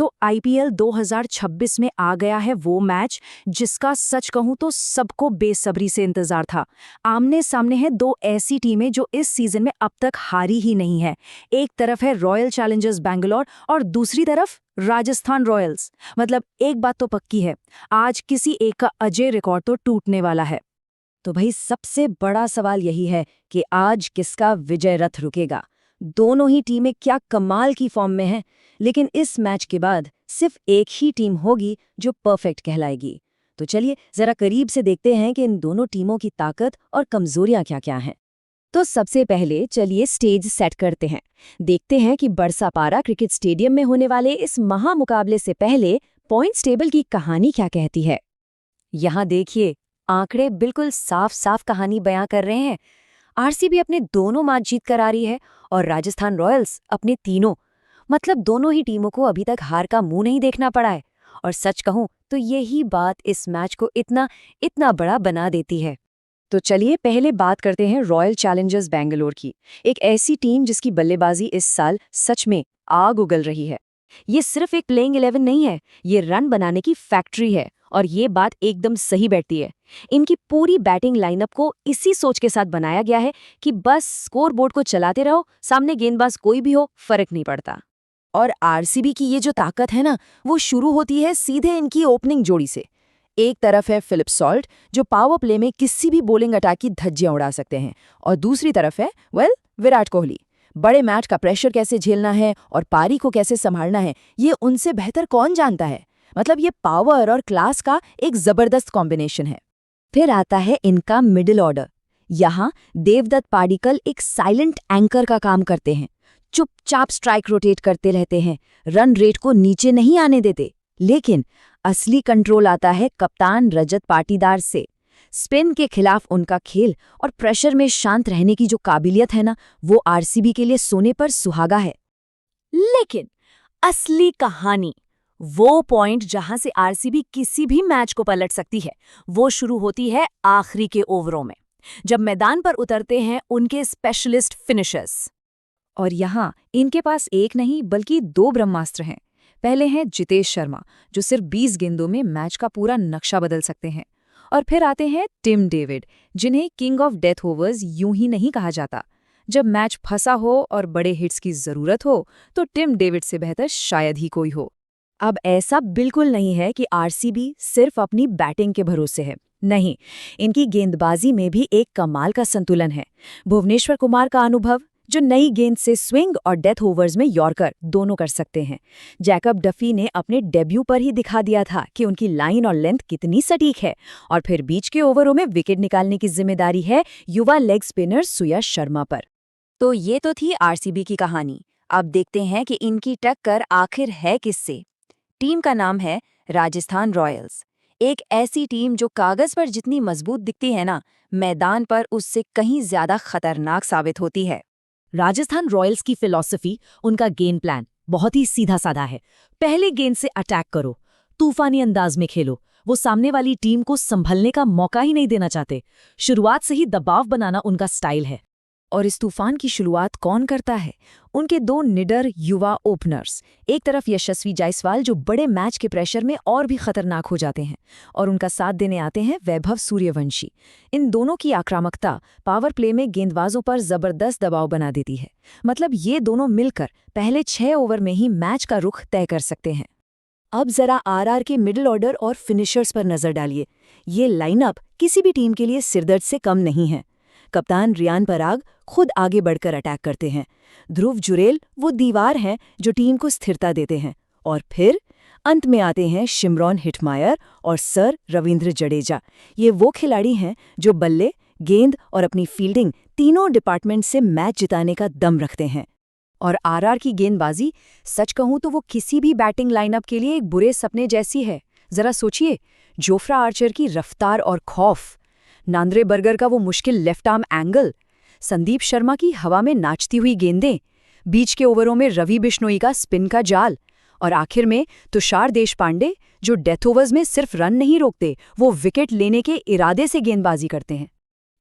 तो आईपीएल 2026 में आ गया है वो मैच जिसका सच कहूं तो सबको बेसब्री से इंतजार था। आमने सामने है दो ऐसी टीमें जो इस सीजन में अब तक हारी ही नहीं है। एक तरफ है रॉयल चैलेंजर्स बैंगलोर और दूसरी तरफ राजस्थान रॉयल्स। मतलब एक बात तो पक्की है, आज किसी एक का अजय रिकॉर्ड तो टूटने वाला है। तो भाई सबसे बड़ा सवाल यही है कि आज किसका विजय रथ रुकेगा। दोनों ही टीमें क्या कमाल की फॉर्म में हैं, लेकिन इस मैच के बाद सिर्फ एक ही टीम होगी जो परफेक्ट कहलाएगी। तो चलिए जरा करीब से देखते हैं कि इन दोनों टीमों की ताकत और कमजोरियां क्या-क्या हैं। तो सबसे पहले चलिए स्टेज सेट करते हैं। देखते हैं कि बरसापारा क्रिकेट स्टेडियम में होने वाले इस महामुकाबले से पहले पॉइंट्स टेबल की कहानी क्या कहती है। यहाँ देखिए, आंकड़े बिल्कुल साफ साफ कहानी बयां कर रहे हैं। आरसीबी अपने दोनों मैच जीत कर आ रही है और राजस्थान रॉयल्स अपने तीनों। मतलब दोनों ही टीमों को अभी तक हार का मुंह नहीं देखना पड़ा है। और सच कहूं तो यही बात इस मैच को इतना इतना बड़ा बना देती है। तो चलिए पहले बात करते हैं रॉयल चैलेंजर्स बैंगलोर की। एक ऐसी टीम जिसकी बल्लेबाजी इस साल सच में आग उगल रही है। ये सिर्फ एक प्लेइंग 11 नहीं है, ये रन बनाने की फैक्ट्री है। और ये बात एकदम सही बैठती है। इनकी पूरी बैटिंग लाइनअप को इसी सोच के साथ बनाया गया है कि बस स्कोर बोर्ड को चलाते रहो, सामने गेंदबाज कोई भी हो फर्क नहीं पड़ता। और आरसीबी की ये जो ताकत है ना, वो शुरू होती है सीधे इनकी ओपनिंग जोड़ी से। एक तरफ है फिलिप सॉल्ट, जो पावर प्ले में किसी भी बॉलिंग अटैक की धज्जियां उड़ा सकते हैं, और दूसरी तरफ है विराट कोहली। बड़े मैच का प्रेशर कैसे झेलना है और पारी को कैसे संभालना है, ये उनसे बेहतर कौन जानता है। मतलब ये पावर और क्लास का एक जबरदस्त कॉम्बिनेशन है। फिर आता है इनका मिडिल ऑर्डर। यहाँ देवदत्त पाडिक्कल एक साइलेंट एंकर का काम करते हैं। चुपचाप स्ट्राइक रोटेट करते रहते हैं, रन रेट को नीचे नहीं आने देते। लेकिन असली कंट्रोल आता है कप्तान रजत पाटीदार से। स्पिन के खिलाफ उनका खेल और प्रेशर में शांत रहने की जो काबिलियत है ना, वो आरसीबी के लिए सोने पर सुहागा है। लेकिन असली कहानी, वो पॉइंट जहां से आरसीबी किसी भी मैच को पलट सकती है, वो शुरू होती है आखिरी के ओवरों में, जब मैदान पर उतरते हैं उनके स्पेशलिस्ट फिनिशर्स। और यहाँ इनके पास एक नहीं बल्कि दो ब्रह्मास्त्र हैं। पहले हैं जितेश शर्मा, जो सिर्फ 20 गेंदों में मैच का पूरा नक्शा बदल सकते हैं। और फिर आते हैं टिम डेविड, जिन्हें किंग ऑफ डेथ ओवर्स यूं ही नहीं कहा जाता। जब मैच फंसा हो और बड़े हिट्स की जरूरत हो, तो टिम डेविड से बेहतर शायद ही कोई हो। अब ऐसा बिल्कुल नहीं है कि आरसीबी सिर्फ अपनी बैटिंग के भरोसे है। नहीं, इनकी गेंदबाजी में भी एक कमाल का संतुलन है। भुवनेश्वर कुमार का अनुभव, जो नई गेंद से स्विंग और डेथ ओवर्स में यॉर्कर दोनों कर सकते हैं। जैकब डफी ने अपने डेब्यू पर ही दिखा दिया था कि उनकी लाइन और लेंथ कितनी सटीक है। और फिर बीच के ओवरों में विकेट निकालने की जिम्मेदारी है युवा लेग स्पिनर सुयश शर्मा पर। तो ये तो थी आरसीबी की कहानी। अब देखते हैं कि इनकी टक्कर आखिर है किससे। टीम का नाम है राजस्थान रॉयल्स। एक ऐसी टीम जो कागज पर जितनी मजबूत दिखती है ना, मैदान पर उससे कहीं ज्यादा खतरनाक साबित होती है। राजस्थान रॉयल्स की फिलॉसफी, उनका गेम प्लान बहुत ही सीधा साधा है। पहले गेंद से अटैक करो, तूफानी अंदाज में खेलो। वो सामने वाली टीम को संभलने का मौका ही नहीं देना चाहते। शुरुआत से ही दबाव बनाना उनका स्टाइल है। और इस तूफान की शुरुआत कौन करता है? उनके दो निडर युवा ओपनर्स। एक तरफ यशस्वी जायसवाल, जो बड़े मैच के प्रेशर में और भी खतरनाक हो जाते हैं, और उनका साथ देने आते हैं वैभव सूर्यवंशी। इन दोनों की आक्रामकता पावर प्ले में गेंदबाजों पर जबरदस्त दबाव बना देती है। मतलब ये दोनों मिलकर पहले 6 ओवर में ही मैच का रुख तय कर सकते हैं। अब जरा आरआर के मिडिल ऑर्डर और फिनिशर्स पर नजर डालिए। ये लाइनअप किसी भी टीम के लिए सिरदर्द से कम नहीं है। कप्तान रियान पराग खुद आगे बढ़कर अटैक करते हैं। ध्रुव जुरेल वो दीवार हैं जो टीम को स्थिरता देते हैं। और फिर अंत में आते हैं शिमरॉन हिटमायर और सर रविंद्र जडेजा। ये वो खिलाड़ी हैं जो बल्ले, गेंद और अपनी फील्डिंग तीनों डिपार्टमेंट से मैच जिताने का दम रखते हैं। और आरआर की गेंदबाजी, सच कहूं तो वो किसी भी बैटिंग लाइनअप के लिए एक बुरे सपने जैसी है। जरा सोचिए, जोफ्रा आर्चर की रफ्तार और खौफ, नांद्रे बर्गर का वो मुश्किल left arm angle, Sandeep Sharma की हवा में नाचती हुई गेंदें, बीच के ओवरों में रवि बिश्नोई का स्पिन का जाल, और आखिर में तुषार देशपांडे, जो डेथ ओवर्स में सिर्फ रन नहीं रोकते, वो विकेट लेने के इरादे से गेंदबाजी करते हैं।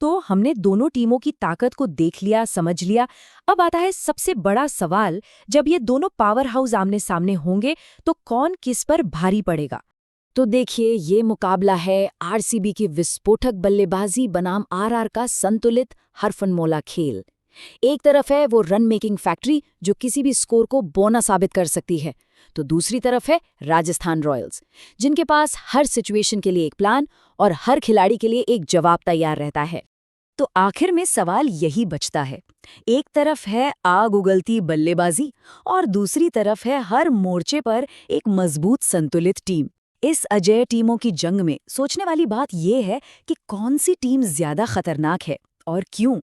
तो हमने दोनों टीमों की ताकत को देख लिया, समझ लिया। अब आता है सबसे बड़ा सवाल, जब ये दोनों पावर हाउस आमने सामने होंगे तो कौन किस पर भारी पड़ेगा? तो देखिए, ये मुकाबला है आरसीबी की विस्फोटक बल्लेबाजी बनाम आरआर का संतुलित हरफनमौला खेल। एक तरफ है वो रन मेकिंग फैक्ट्री जो किसी भी स्कोर को बौना साबित कर सकती है, तो दूसरी तरफ है राजस्थान रॉयल्स, जिनके पास हर सिचुएशन के लिए एक प्लान और हर खिलाड़ी के लिए एक जवाब तैयार रहता है। तो आखिर में सवाल यही बचता है, एक तरफ है आग उगलती बल्लेबाजी और दूसरी तरफ है हर मोर्चे पर एक मजबूत संतुलित टीम। इस अजेय टीमों की जंग में सोचने वाली बात यह है कि कौन सी टीम ज्यादा खतरनाक है और क्यों।